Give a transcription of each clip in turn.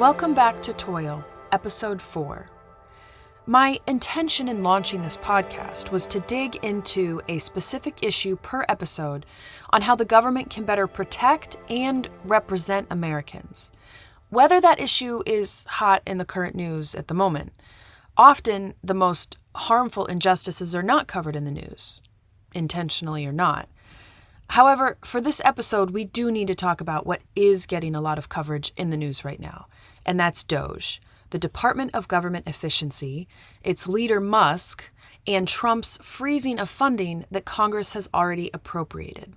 Welcome back to Toil, Episode 4. My intention in launching this podcast was to dig into a specific issue per episode on how the government can better protect and represent Americans, whether that issue is hot in the current news at the moment. Often, the most harmful injustices are not covered in the news, intentionally or not. However, for this episode, we do need to talk about what is getting a lot of coverage in the news right now, and that's DOGE, the Department of Government Efficiency, its leader Musk, and Trump's freezing of funding that Congress has already appropriated.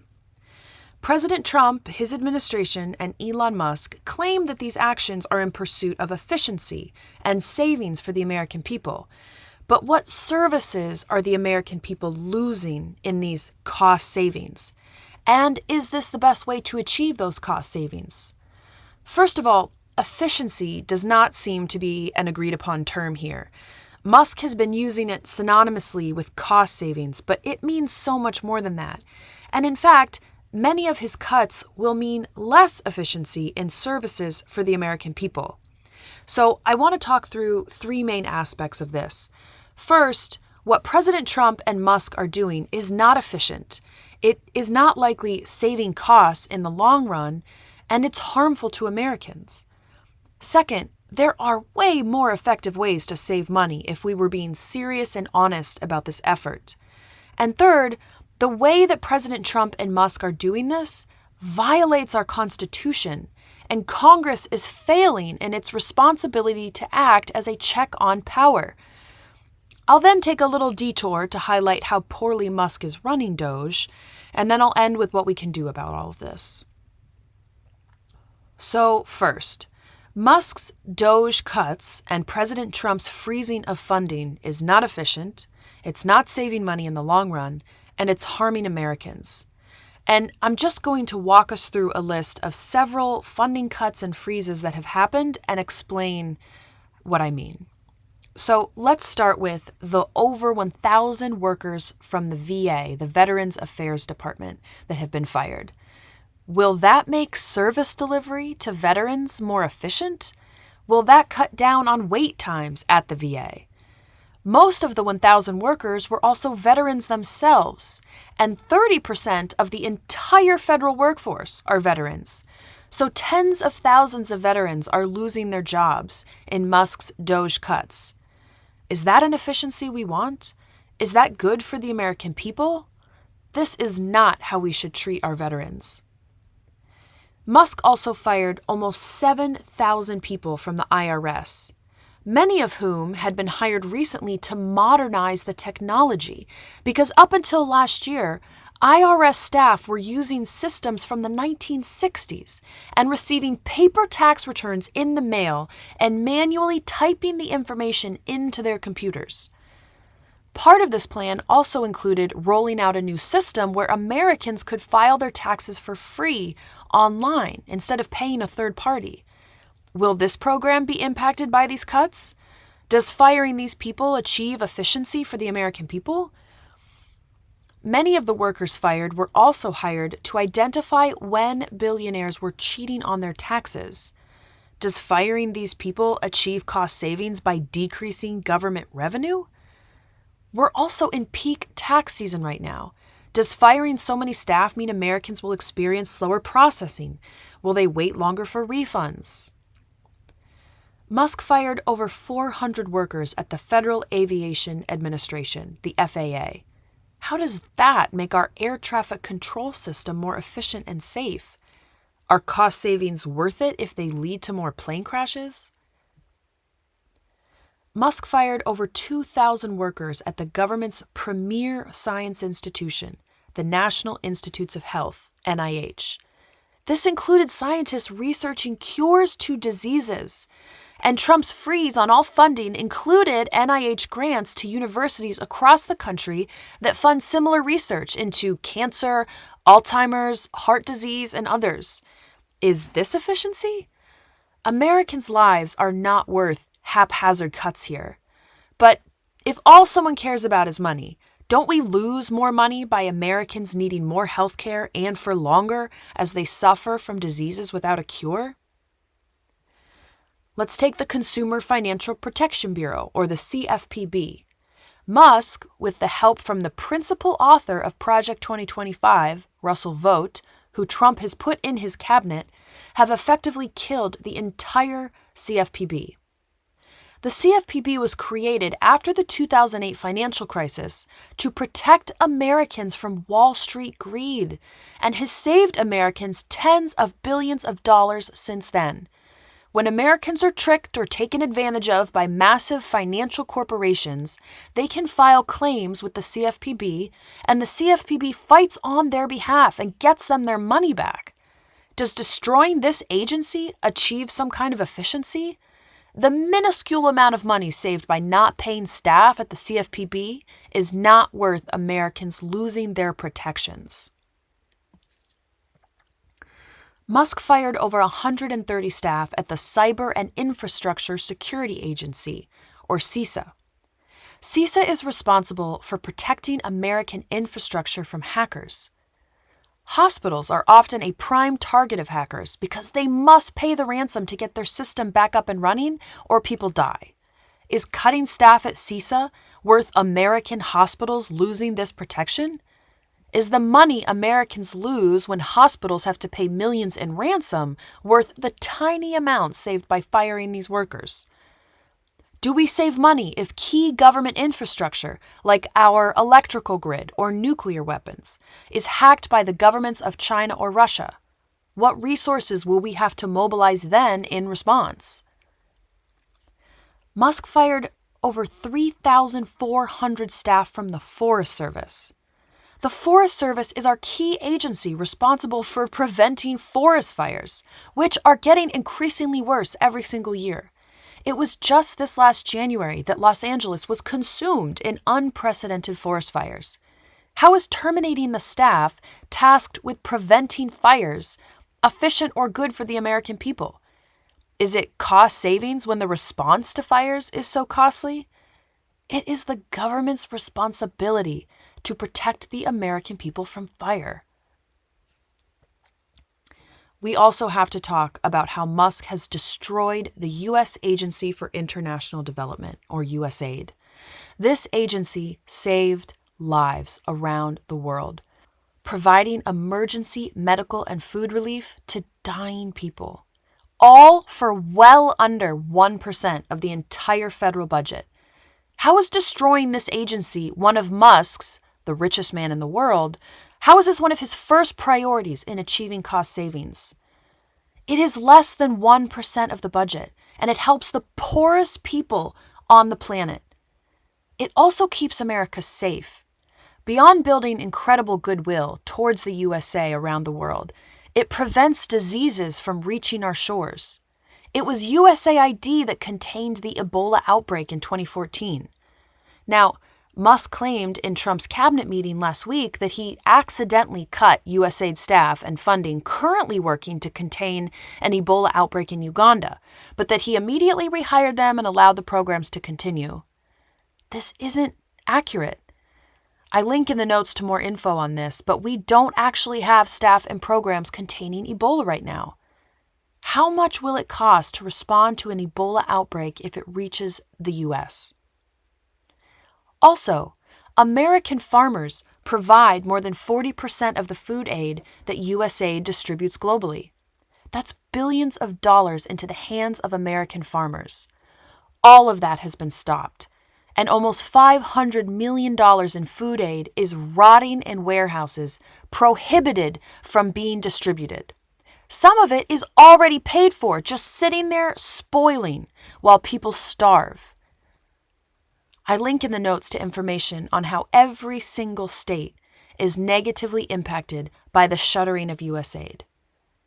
President Trump, his administration, and Elon Musk claim that these actions are in pursuit of efficiency and savings for the American people. But what services are the American people losing in these cost savings? And is this the best way to achieve those cost savings? First of all, efficiency does not seem to be an agreed-upon term here. Musk has been using it synonymously with cost savings, but it means so much more than that. And in fact, many of his cuts will mean less efficiency in services for the American people. So I want to talk through three main aspects of this. First, what President Trump and Musk are doing is not efficient. It is not likely saving costs in the long run, and it's harmful to Americans. Second, there are way more effective ways to save money if we were being serious and honest about this effort. And third, the way that President Trump and Musk are doing this violates our Constitution, and Congress is failing in its responsibility to act as a check on power. I'll then take a little detour to highlight how poorly Musk is running DOGE, and then I'll end with what we can do about all of this. So first, Musk's DOGE cuts and President Trump's freezing of funding is not efficient, it's not saving money in the long run, and it's harming Americans. And I'm just going to walk us through a list of several funding cuts and freezes that have happened and explain what I mean. So let's start with the over 1,000 workers from the VA, the Veterans Affairs Department, that have been fired. Will that make service delivery to veterans more efficient? Will that cut down on wait times at the VA? Most of the 1,000 workers were also veterans themselves, and 30% of the entire federal workforce are veterans. So tens of thousands of veterans are losing their jobs in Musk's DOGE cuts. Is that an efficiency we want? Is that good for the American people? This is not how we should treat our veterans. Musk also fired almost 7,000 people from the IRS, many of whom had been hired recently to modernize the technology, because up until last year, IRS staff were using systems from the 1960s and receiving paper tax returns in the mail and manually typing the information into their computers. Part of this plan also included rolling out a new system where Americans could file their taxes for free online instead of paying a third party. Will this program be impacted by these cuts? Does firing these people achieve efficiency for the American people? Many of the workers fired were also hired to identify when billionaires were cheating on their taxes. Does firing these people achieve cost savings by decreasing government revenue? We're also in peak tax season right now. Does firing so many staff mean Americans will experience slower processing? Will they wait longer for refunds? Musk fired over 400 workers at the Federal Aviation Administration, the FAA. How does that make our air traffic control system more efficient and safe? Are cost savings worth it if they lead to more plane crashes? Musk fired over 2,000 workers at the government's premier science institution, the National Institutes of Health, NIH. This included scientists researching cures to diseases. And Trump's freeze on all funding included NIH grants to universities across the country that fund similar research into cancer, Alzheimer's, heart disease, and others. Is this efficiency? Americans' lives are not worth haphazard cuts here. But if all someone cares about is money, don't we lose more money by Americans needing more health care and for longer as they suffer from diseases without a cure? Let's take the Consumer Financial Protection Bureau, or the CFPB. Musk, with the help from the principal author of Project 2025, Russell Vought, who Trump has put in his cabinet, have effectively killed the entire CFPB. The CFPB was created after the 2008 financial crisis to protect Americans from Wall Street greed, and has saved Americans tens of billions of dollars since then. When Americans are tricked or taken advantage of by massive financial corporations, they can file claims with the CFPB, and the CFPB fights on their behalf and gets them their money back. Does destroying this agency achieve some kind of efficiency? The minuscule amount of money saved by not paying staff at the CFPB is not worth Americans losing their protections. Musk fired over 130 staff at the Cyber and Infrastructure Security Agency, or CISA. CISA is responsible for protecting American infrastructure from hackers. Hospitals are often a prime target of hackers because they must pay the ransom to get their system back up and running, or people die. Is cutting staff at CISA worth American hospitals losing this protection? Is the money Americans lose when hospitals have to pay millions in ransom worth the tiny amounts saved by firing these workers? Do we save money if key government infrastructure, like our electrical grid or nuclear weapons, is hacked by the governments of China or Russia? What resources will we have to mobilize then in response? Musk fired over 3,400 staff from the Forest Service. The Forest Service is our key agency responsible for preventing forest fires, which are getting increasingly worse every single year. It was just this last January that Los Angeles was consumed in unprecedented forest fires. How is terminating the staff tasked with preventing fires efficient or good for the American people? Is it cost savings when the response to fires is so costly? It is the government's responsibility to protect the American people from fire. We also have to talk about how Musk has destroyed the U.S. Agency for International Development, or USAID. This agency saved lives around the world, providing emergency medical and food relief to dying people, all for well under 1% of the entire federal budget. How is destroying this agency one of Musk's, the richest man in the world, how is this one of his first priorities in achieving cost savings? It is less than 1% of the budget, and it helps the poorest people on the planet. It also keeps America safe. Beyond building incredible goodwill towards the USA around the world, it prevents diseases from reaching our shores. It was USAID that contained the Ebola outbreak in 2014. Now, Musk claimed in Trump's cabinet meeting last week that he accidentally cut USAID staff and funding currently working to contain an Ebola outbreak in Uganda, but that he immediately rehired them and allowed the programs to continue. This isn't accurate. I link in the notes to more info on this, but we don't actually have staff and programs containing Ebola right now. How much will it cost to respond to an Ebola outbreak if it reaches the U.S.? Also, American farmers provide more than 40% of the food aid that USAID distributes globally. That's billions of dollars into the hands of American farmers. All of that has been stopped, and almost $500 million in food aid is rotting in warehouses, prohibited from being distributed. Some of it is already paid for, just sitting there spoiling while people starve. I link in the notes to information on how every single state is negatively impacted by the shuttering of USAID.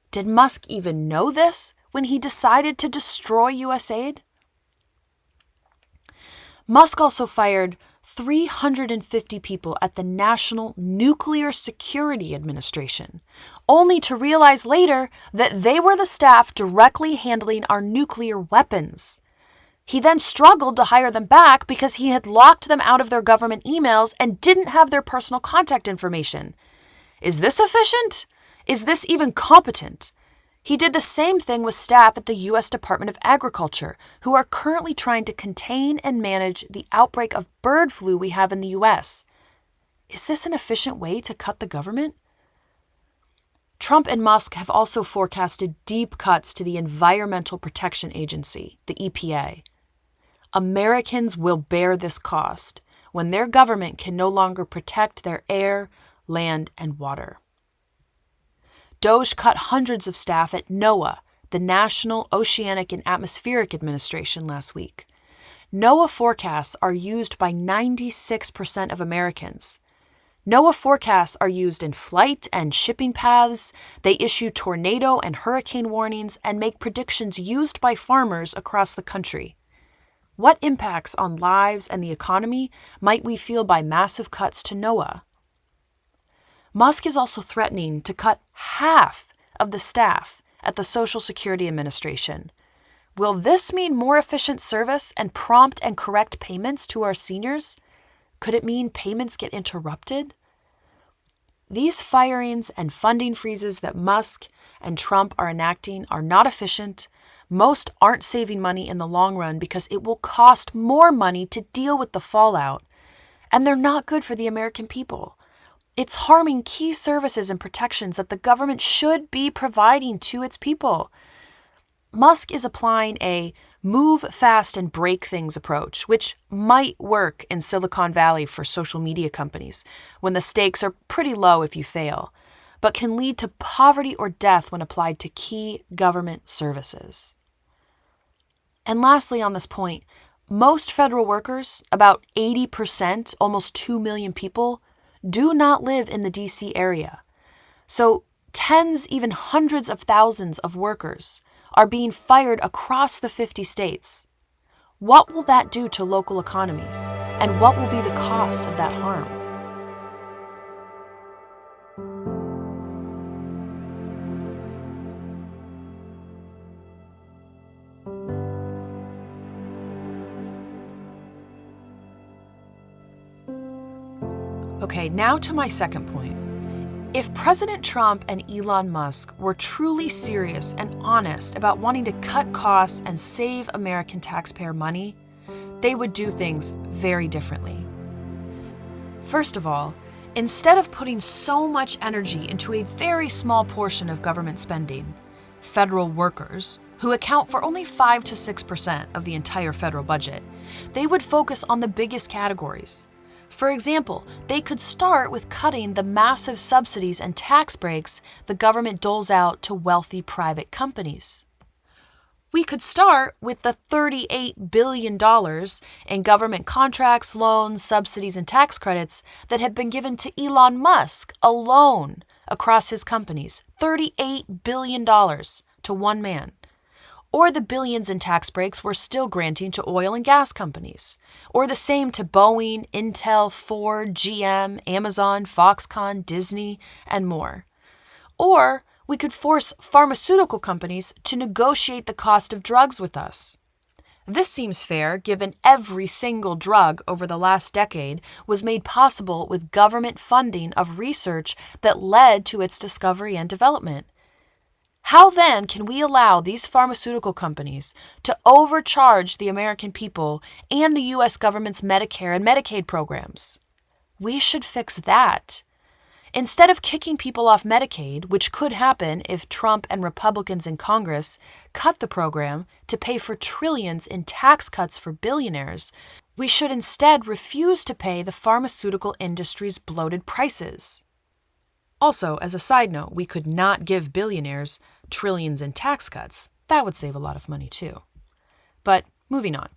Did Musk even know this when he decided to destroy USAID? Musk also fired 350 people at the National Nuclear Security Administration, only to realize later that they were the staff directly handling our nuclear weapons. He then struggled to hire them back because he had locked them out of their government emails and didn't have their personal contact information. Is this efficient? Is this even competent? He did the same thing with staff at the U.S. Department of Agriculture, who are currently trying to contain and manage the outbreak of bird flu we have in the U.S. Is this an efficient way to cut the government? Trump and Musk have also forecasted deep cuts to the Environmental Protection Agency, the EPA. Americans will bear this cost when their government can no longer protect their air, land, and water. DOGE cut hundreds of staff at NOAA, the National Oceanic and Atmospheric Administration, last week. NOAA forecasts are used by 96% of Americans. NOAA forecasts are used in flight and shipping paths. They issue tornado and hurricane warnings and make predictions used by farmers across the country. What impacts on lives and the economy might we feel by massive cuts to NOAA? Musk is also threatening to cut half of the staff at the Social Security Administration. Will this mean more efficient service and prompt and correct payments to our seniors? Could it mean payments get interrupted? These firings and funding freezes that Musk and Trump are enacting are not efficient. Most aren't saving money in the long run because it will cost more money to deal with the fallout. And they're not good for the American people. It's harming key services and protections that the government should be providing to its people. Musk is applying a move fast and break things approach, which might work in Silicon Valley for social media companies when the stakes are pretty low if you fail, but can lead to poverty or death when applied to key government services. And lastly, on this point, most federal workers, about 80%, almost 2 million people, do not live in the D.C. area. So tens, even hundreds of thousands of workers are being fired across the 50 states. What will that do to local economies? And what will be the cost of that harm? Okay, now to my second point. If President Trump and Elon Musk were truly serious and honest about wanting to cut costs and save American taxpayer money, they would do things very differently. First of all, instead of putting so much energy into a very small portion of government spending, federal workers, who account for only 5 to 6% of the entire federal budget, they would focus on the biggest categories. For example, they could start with cutting the massive subsidies and tax breaks the government doles out to wealthy private companies. We could start with the $38 billion in government contracts, loans, subsidies, and tax credits that have been given to Elon Musk alone across his companies. $38 billion to one man. Or the billions in tax breaks we're still granting to oil and gas companies. Or the same to Boeing, Intel, Ford, GM, Amazon, Foxconn, Disney, and more. Or we could force pharmaceutical companies to negotiate the cost of drugs with us. This seems fair given every single drug over the last decade was made possible with government funding of research that led to its discovery and development. How then can we allow these pharmaceutical companies to overcharge the American people and the U.S. government's Medicare and Medicaid programs? We should fix that. Instead of kicking people off Medicaid, which could happen if Trump and Republicans in Congress cut the program to pay for trillions in tax cuts for billionaires, we should instead refuse to pay the pharmaceutical industry's bloated prices. Also, as a side note, we could not give billionaires trillions in tax cuts. That would save a lot of money too. But moving on.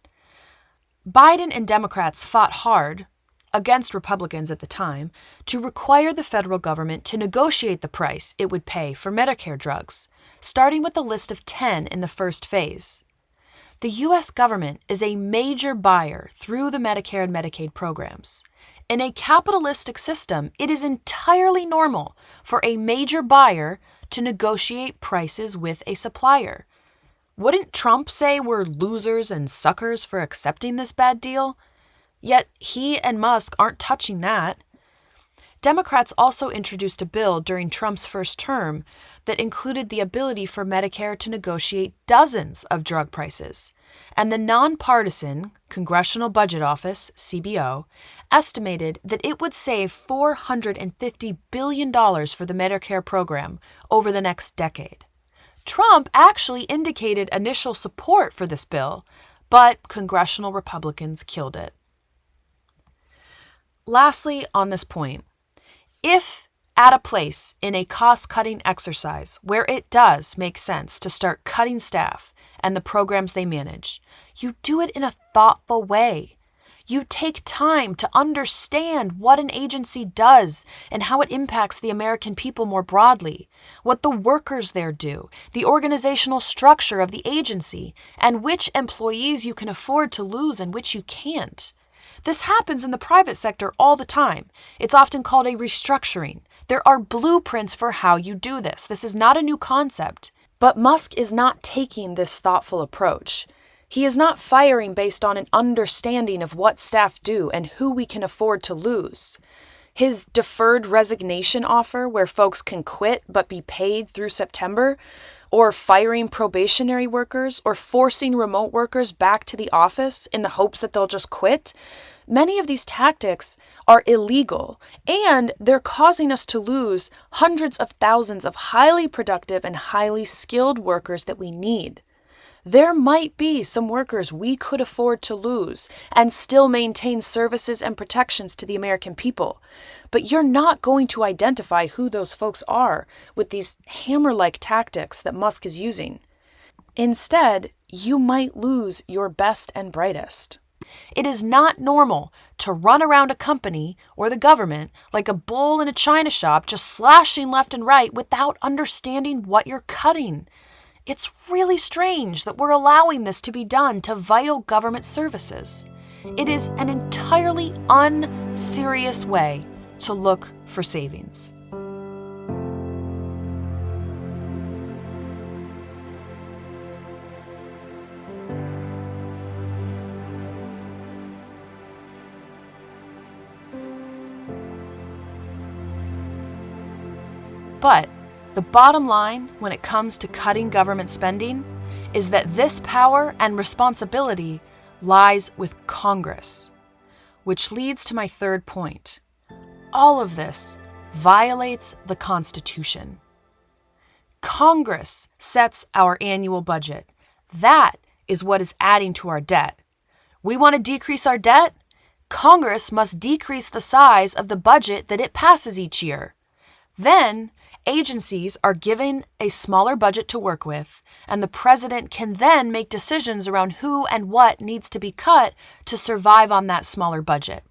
Biden and Democrats fought hard, against Republicans at the time, to require the federal government to negotiate the price it would pay for Medicare drugs, starting with a list of 10 in the first phase. The U.S. government is a major buyer through the Medicare and Medicaid programs. In a capitalistic system, it is entirely normal for a major buyer to negotiate prices with a supplier. Wouldn't Trump say we're losers and suckers for accepting this bad deal? Yet he and Musk aren't touching that. Democrats also introduced a bill during Trump's first term that included the ability for Medicare to negotiate dozens of drug prices. And the nonpartisan Congressional Budget Office, CBO, estimated that it would save $450 billion for the Medicare program over the next decade. Trump actually indicated initial support for this bill, but congressional Republicans killed it. Lastly, on this point, if at a place in a cost-cutting exercise where it does make sense to start cutting staff and the programs they manage, you do it in a thoughtful way. You take time to understand what an agency does and how it impacts the American people more broadly, what the workers there do, the organizational structure of the agency, and which employees you can afford to lose and which you can't. This happens in the private sector all the time. It's often called a restructuring. There are blueprints for how you do this. This is not a new concept. But Musk is not taking this thoughtful approach. He is not firing based on an understanding of what staff do and who we can afford to lose. His deferred resignation offer, where folks can quit but be paid through September, or firing probationary workers, or forcing remote workers back to the office in the hopes that they'll just quit, many of these tactics are illegal, and they're causing us to lose hundreds of thousands of highly productive and highly skilled workers that we need. There might be some workers we could afford to lose and still maintain services and protections to the American people, but you're not going to identify who those folks are with these hammer-like tactics that Musk is using. Instead, you might lose your best and brightest. It is not normal to run around a company or the government like a bull in a china shop just slashing left and right without understanding what you're cutting. It's really strange that we're allowing this to be done to vital government services. It is an entirely unserious way to look for savings. But the bottom line when it comes to cutting government spending is that this power and responsibility lies with Congress, which leads to my third point. All of this violates the Constitution. Congress sets our annual budget. That is what is adding to our debt. We want to decrease our debt? Congress must decrease the size of the budget that it passes each year. Then, agencies are given a smaller budget to work with, and the president can then make decisions around who and what needs to be cut to survive on that smaller budget.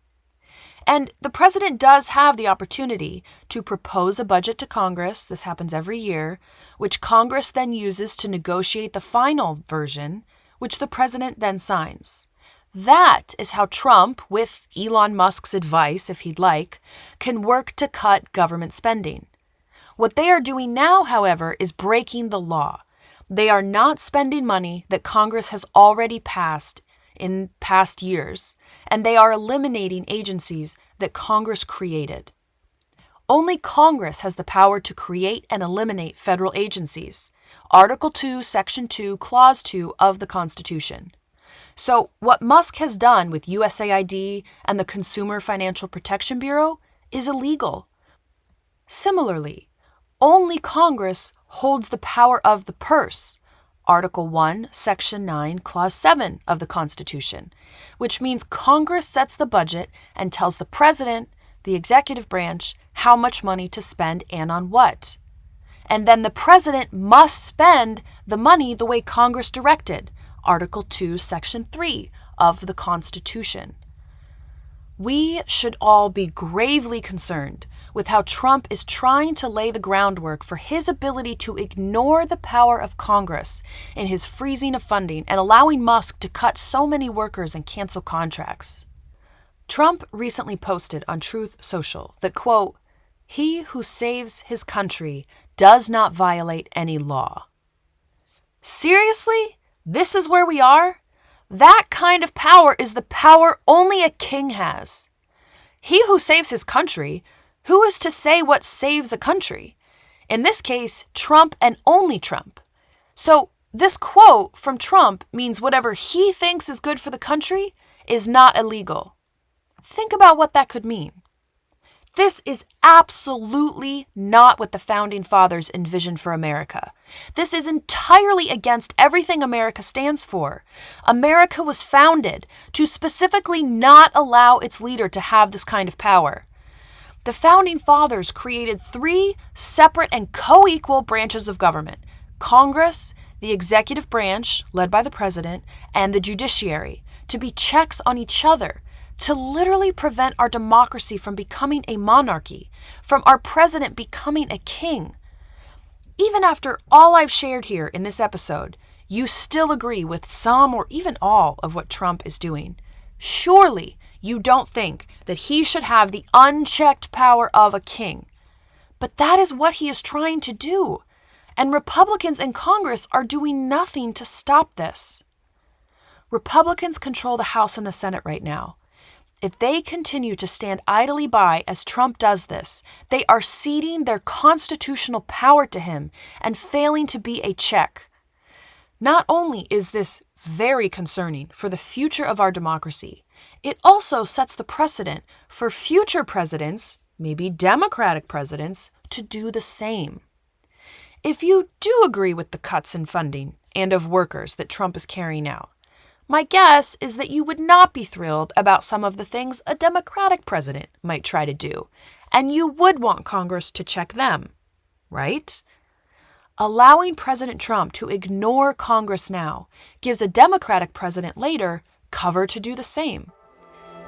And the president does have the opportunity to propose a budget to Congress, this happens every year, which Congress then uses to negotiate the final version, which the president then signs. That is how Trump, with Elon Musk's advice, if he'd like, can work to cut government spending. What they are doing now, however, is breaking the law. They are not spending money that Congress has already passed in past years, and they are eliminating agencies that Congress created. Only Congress has the power to create and eliminate federal agencies. Article 2, Section 2, Clause 2 of the Constitution. So what Musk has done with USAID and the Consumer Financial Protection Bureau is illegal. Similarly, only Congress holds the power of the purse, Article 1, Section 9, Clause 7 of the Constitution, which means Congress sets the budget and tells the president, the executive branch, how much money to spend and on what. And then the president must spend the money the way Congress directed, Article 2, Section 3 of the Constitution. We should all be gravely concerned with how Trump is trying to lay the groundwork for his ability to ignore the power of Congress in his freezing of funding and allowing Musk to cut so many workers and cancel contracts. Trump recently posted on Truth Social that, quote, "He who saves his country does not violate any law." Seriously? This is where we are? That kind of power is the power only a king has. He who saves his country, Who is to say what saves a country? In this case, Trump and only Trump. So this quote from Trump means whatever he thinks is good for the country is not illegal. Think about what that could mean. This is absolutely not what the Founding Fathers envisioned for America. This is entirely against everything America stands for. America was founded to specifically not allow its leader to have this kind of power. The Founding Fathers created 3 separate and co-equal branches of government: Congress, the executive branch, led by the president, and the judiciary, to be checks on each other, to literally prevent our democracy from becoming a monarchy, from our president becoming a king. Even after all I've shared here in this episode, you still agree with some or even all of what Trump is doing. Surely you don't think that he should have the unchecked power of a king. But that is what he is trying to do, and Republicans in Congress are doing nothing to stop this. Republicans control the House and the Senate right now. If they continue to stand idly by as Trump does this, they are ceding their constitutional power to him and failing to be a check. Not only is this very concerning for the future of our democracy, it also sets the precedent for future presidents, maybe Democratic presidents, to do the same. If you do agree with the cuts in funding and of workers that Trump is carrying out, my guess is that you would not be thrilled about some of the things a Democratic president might try to do, and you would want Congress to check them, right? Allowing President Trump to ignore Congress now gives a Democratic president later cover to do the same,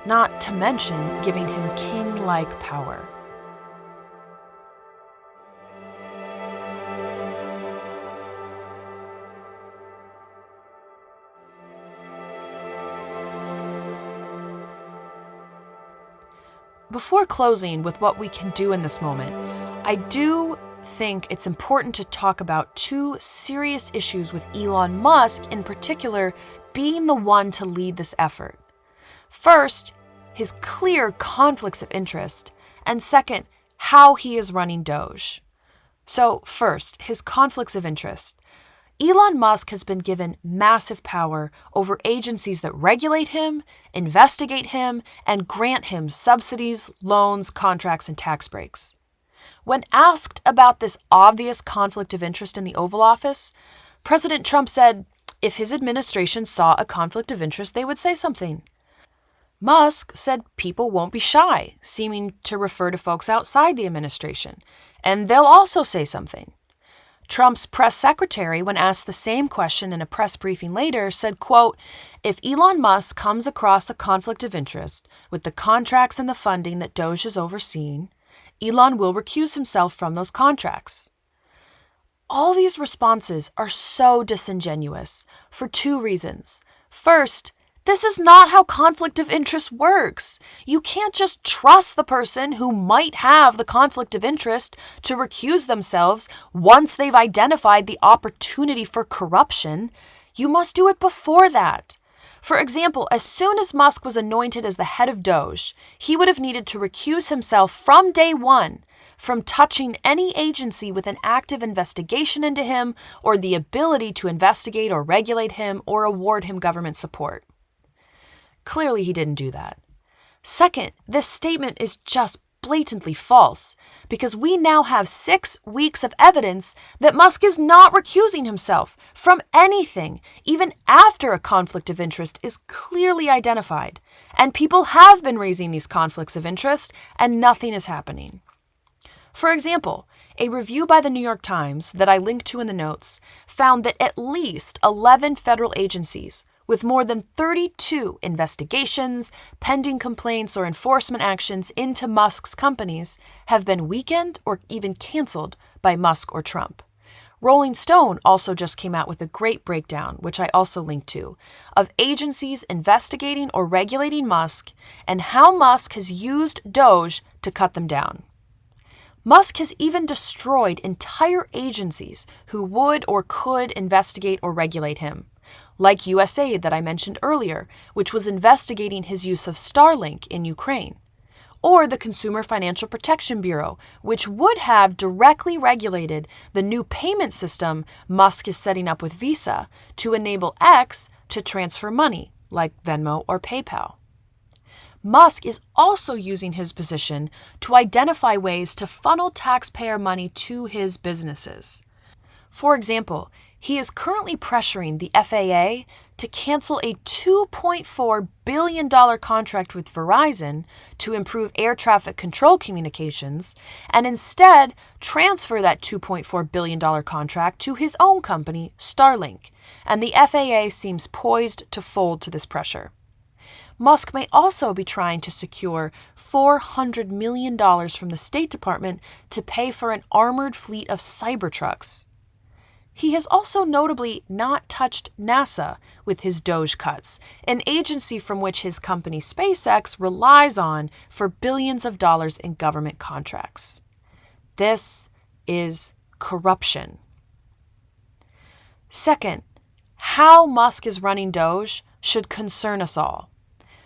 not to mention giving him king-like power. Before closing with what we can do in this moment, I do think it's important to talk about 2 serious issues with Elon Musk in particular being the one to lead this effort. First, his clear conflicts of interest, and second, how he is running DOGE. So first, his conflicts of interest. Elon Musk has been given massive power over agencies that regulate him, investigate him, and grant him subsidies, loans, contracts, and tax breaks. When asked about this obvious conflict of interest in the Oval Office, President Trump said if his administration saw a conflict of interest, they would say something. Musk said people won't be shy, seeming to refer to folks outside the administration, and they'll also say something. Trump's press secretary, when asked the same question in a press briefing later, said, quote, "If Elon Musk comes across a conflict of interest with the contracts and the funding that DOGE is overseeing, Elon will recuse himself from those contracts." All these responses are so disingenuous for 2 reasons. First, this is not how conflict of interest works. You can't just trust the person who might have the conflict of interest to recuse themselves once they've identified the opportunity for corruption. You must do it before that. For example, as soon as Musk was anointed as the head of DOGE, he would have needed to recuse himself from day one from touching any agency with an active investigation into him or the ability to investigate or regulate him or award him government support. Clearly, he didn't do that. Second, this statement is just blatantly false because we now have 6 weeks of evidence that Musk is not recusing himself from anything, even after a conflict of interest is clearly identified. And people have been raising these conflicts of interest and nothing is happening. For example, a review by the New York Times that I linked to in the notes found that at least 11 federal agencies with more than 32 investigations, pending complaints, or enforcement actions into Musk's companies have been weakened or even canceled by Musk or Trump. Rolling Stone also just came out with a great breakdown, which I also linked to, of agencies investigating or regulating Musk and how Musk has used DOGE to cut them down. Musk has even destroyed entire agencies who would or could investigate or regulate him, like USAID that I mentioned earlier, which was investigating his use of Starlink in Ukraine, or the Consumer Financial Protection Bureau, which would have directly regulated the new payment system Musk is setting up with Visa to enable X to transfer money, like Venmo or PayPal. Musk is also using his position to identify ways to funnel taxpayer money to his businesses. For example, he is currently pressuring the FAA to cancel a $2.4 billion contract with Verizon to improve air traffic control communications and instead transfer that $2.4 billion contract to his own company, Starlink, and the FAA seems poised to fold to this pressure. Musk may also be trying to secure $400 million from the State Department to pay for an armored fleet of Cybertrucks. He has also notably not touched NASA with his DOGE cuts, an agency from which his company SpaceX relies on for billions of dollars in government contracts. This is corruption. Second, how Musk is running DOGE should concern us all.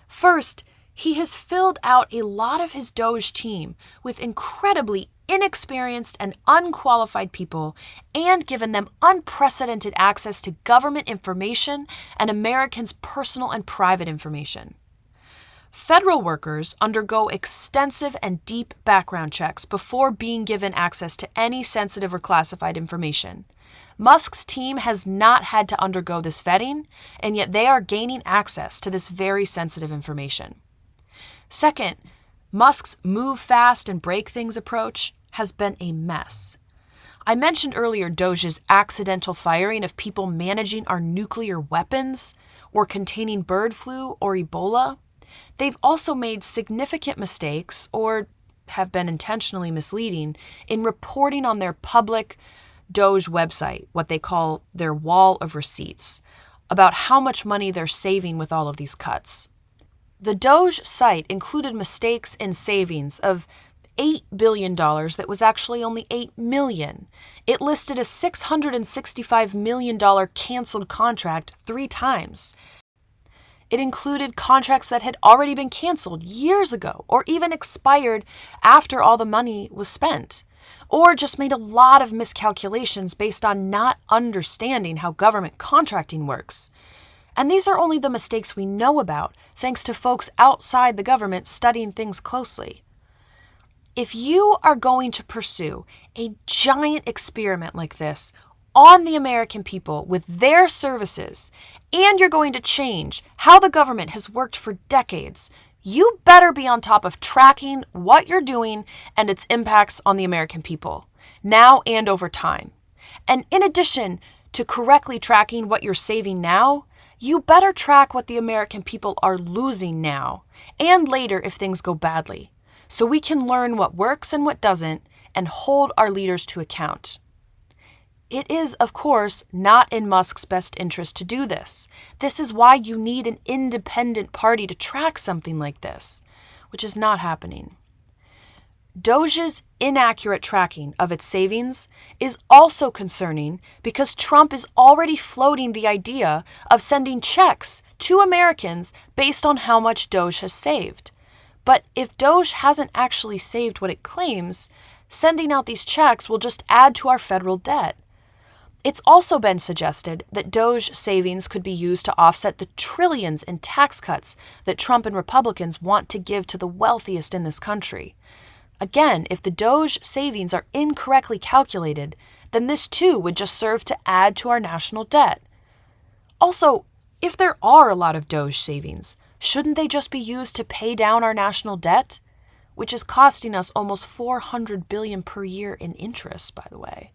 First, he has filled out a lot of his DOGE team with incredibly inexperienced and unqualified people and given them unprecedented access to government information and Americans' personal and private information. Federal workers undergo extensive and deep background checks before being given access to any sensitive or classified information. Musk's team has not had to undergo this vetting, and yet they are gaining access to this very sensitive information. Second, Musk's move fast and break things approach has been a mess. I mentioned earlier DOGE's accidental firing of people managing our nuclear weapons or containing bird flu or Ebola. They've also made significant mistakes or have been intentionally misleading in reporting on their public DOGE website, what they call their wall of receipts, about how much money they're saving with all of these cuts. The DOGE site included mistakes in savings of $8 billion that was actually only $8 million. It listed a $665 million canceled contract 3 times. It included contracts that had already been canceled years ago or even expired after all the money was spent, or just made a lot of miscalculations based on not understanding how government contracting works. And these are only the mistakes we know about, thanks to folks outside the government studying things closely. If you are going to pursue a giant experiment like this on the American people with their services, and you're going to change how the government has worked for decades, you better be on top of tracking what you're doing and its impacts on the American people, now and over time. And in addition to correctly tracking what you're saving now, you better track what the American people are losing now and later if things go badly, so we can learn what works and what doesn't and hold our leaders to account. It is, of course, not in Musk's best interest to do this. This is why you need an independent party to track something like this, which is not happening. DOGE's inaccurate tracking of its savings is also concerning because Trump is already floating the idea of sending checks to Americans based on how much DOGE has saved. But if DOGE hasn't actually saved what it claims, sending out these checks will just add to our federal debt. It's also been suggested that DOGE savings could be used to offset the trillions in tax cuts that Trump and Republicans want to give to the wealthiest in this country. Again, if the DOGE savings are incorrectly calculated, then this too would just serve to add to our national debt. Also, if there are a lot of DOGE savings, shouldn't they just be used to pay down our national debt, which is costing us almost $400 billion per year in interest, by the way?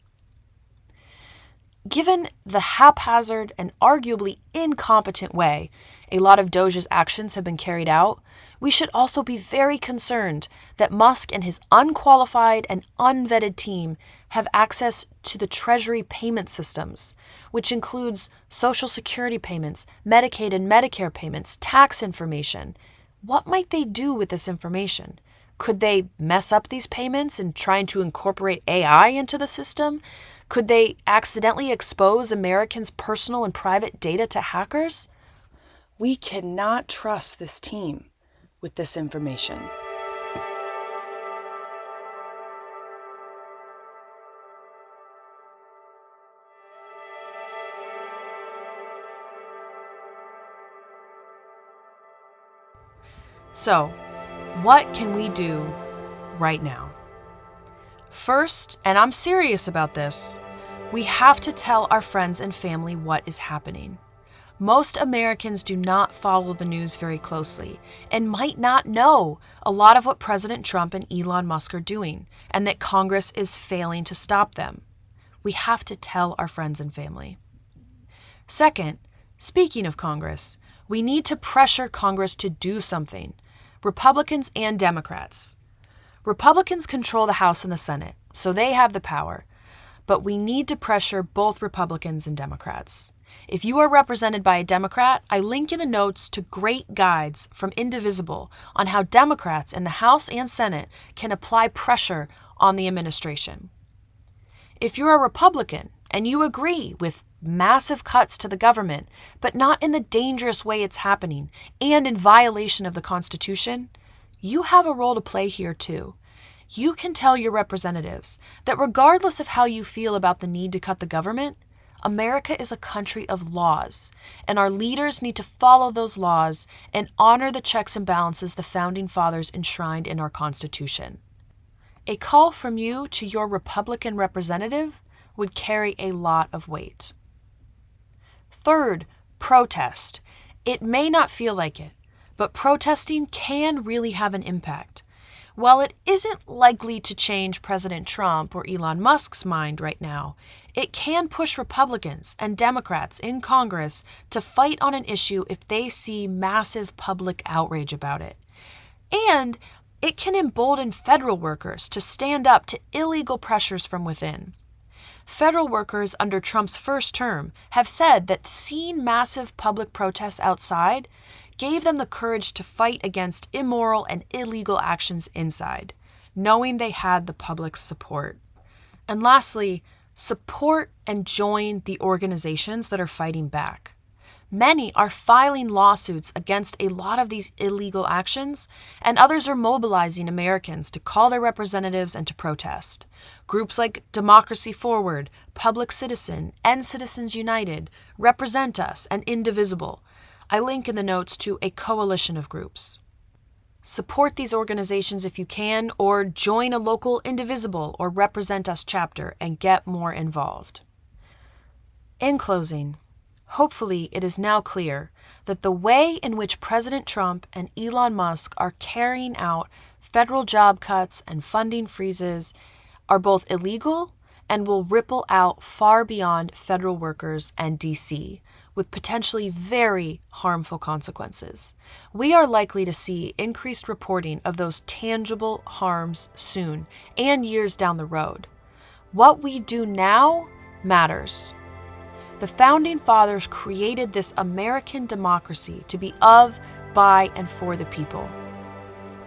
Given the haphazard and arguably incompetent way a lot of DOGE's actions have been carried out, we should also be very concerned that Musk and his unqualified and unvetted team have access to the Treasury payment systems, which includes Social Security payments, Medicaid and Medicare payments, tax information. What might they do with this information? Could they mess up these payments in trying to incorporate AI into the system? Could they accidentally expose Americans' personal and private data to hackers? We cannot trust this team with this information. So, what can we do right now? First, and I'm serious about this, we have to tell our friends and family what is happening. Most Americans do not follow the news very closely and might not know a lot of what President Trump and Elon Musk are doing, and that Congress is failing to stop them. We have to tell our friends and family. Second, speaking of Congress, we need to pressure Congress to do something, Republicans and Democrats. Republicans control the House and the Senate, so they have the power, but we need to pressure both Republicans and Democrats. If you are represented by a Democrat, I link in the notes to great guides from Indivisible on how Democrats in the House and Senate can apply pressure on the administration. If you're a Republican and you agree with massive cuts to the government, but not in the dangerous way it's happening and in violation of the Constitution, you have a role to play here too. You can tell your representatives that regardless of how you feel about the need to cut the government, America is a country of laws, and our leaders need to follow those laws and honor the checks and balances the Founding Fathers enshrined in our Constitution. A call from you to your Republican representative would carry a lot of weight. Third, protest. It may not feel like it, but protesting can really have an impact. While it isn't likely to change President Trump or Elon Musk's mind right now, it can push Republicans and Democrats in Congress to fight on an issue if they see massive public outrage about it. And it can embolden federal workers to stand up to illegal pressures from within. Federal workers under Trump's first term have said that seeing massive public protests outside gave them the courage to fight against immoral and illegal actions inside, knowing they had the public's support. And lastly, support and join the organizations that are fighting back. Many are filing lawsuits against a lot of these illegal actions, and others are mobilizing Americans to call their representatives and to protest. Groups like Democracy Forward, Public Citizen, and Citizens United, Represent Us, and Indivisible. I link in the notes to a coalition of groups. Support these organizations if you can, or join a local Indivisible or Represent Us chapter and get more involved. In closing, hopefully it is now clear that the way in which President Trump and Elon Musk are carrying out federal job cuts and funding freezes are both illegal and will ripple out far beyond federal workers and D.C., with potentially very harmful consequences. We are likely to see increased reporting of those tangible harms soon and years down the road. What we do now matters. The Founding Fathers created this American democracy to be of, by, and for the people.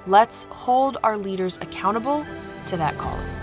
Let's hold our leaders accountable to that calling.